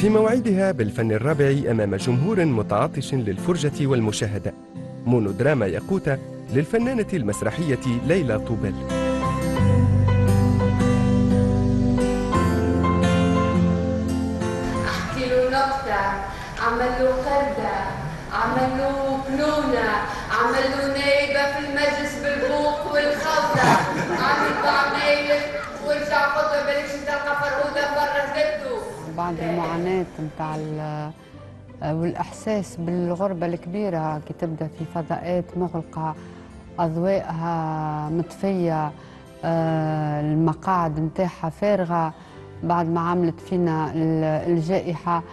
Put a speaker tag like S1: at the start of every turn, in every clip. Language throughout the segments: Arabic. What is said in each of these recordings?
S1: في موعدها بالفن الرابع أمام جمهور متعطش للفرجة والمشاهدة، مونودراما ياقوتة للفنانة المسرحية ليلى طوبل.
S2: احكي له نكتة، عمل له قردة، عمل له بنونة، عمل له نايبة في المجلس بالبوق والخوضة، عمل له عمايل ورجع خطوة بالك تلقى فرهودة فرة بده.
S3: بعد المعاناة متاع والإحساس بالغربة الكبيرة كي تبدأ في فضاءات مغلقة أضوائها مطفية، المقاعد متاعها فارغة بعد ما عملت فينا الجائحة،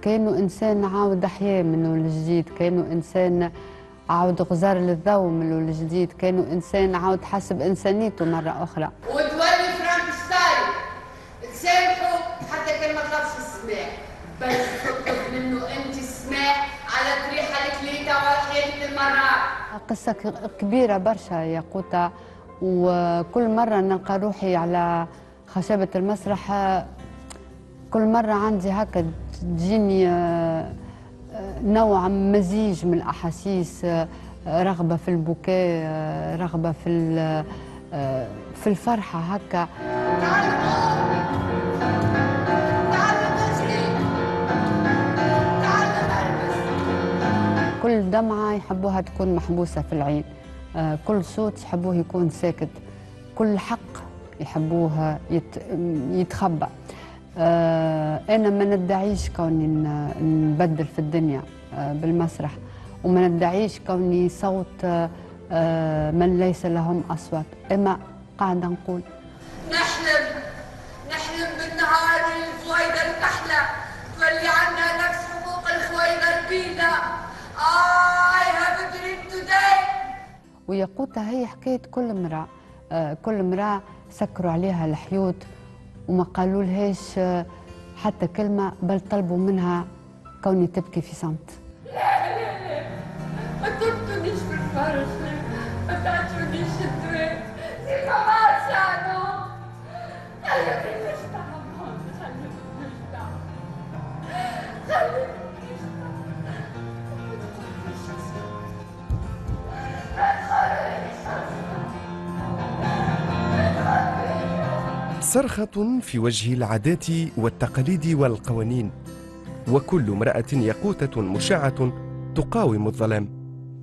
S3: كأنه إنسان عاود أحياء منه الجديد، كأنه إنسان عاود غزار للضوء منه الجديد، كأنه إنسان عاود حسب إنسانيته مرة أخرى.
S2: وتولي فرانكشتاين تسامحه حتى كان ما طلبش السماح، بس تطلب منه انت السماح على طريحه الكليته وحياه المراه.
S3: قصة كبيرة برشا ياقوتة، وكل مرة نلقى روحي على خشبة المسرح، كل مرة عندي هكا تجيني نوع مزيج من الأحاسيس، رغبة في البكاء، رغبة في الفرحة هكا. كل دمعة يحبوها تكون محبوسة في العين، كل صوت يحبوه يكون ساكت، كل حق يحبوه يتخبى. أنا ما ندعيش كوني نبدل في الدنيا بالمسرح، وما ندعيش كوني صوت من ليس لهم أصوات، إما قاعدة نقول
S2: نحلم بالنهار اللي الفويدة تحلى تولي عنا نفس حقوق الخويدة البيضة. I have a dream today.
S3: وياقوتة هي حكاية كل امرأة، كل امرأة سكروا عليها الحيوط وما قالوا لهاش حتى كلمة، بل طلبوا منها كوني تبكي في صمت.
S2: لا ما تربطونيش في الفرش، ما تعطونيش الدواء، زي ما شانو خليني نشتغل، خليني نشتغل، خليني نشتغل.
S1: صرخة في وجه العادات والتقاليد والقوانين، وكل امرأة ياقوتة مشعة تقاوم الظلام.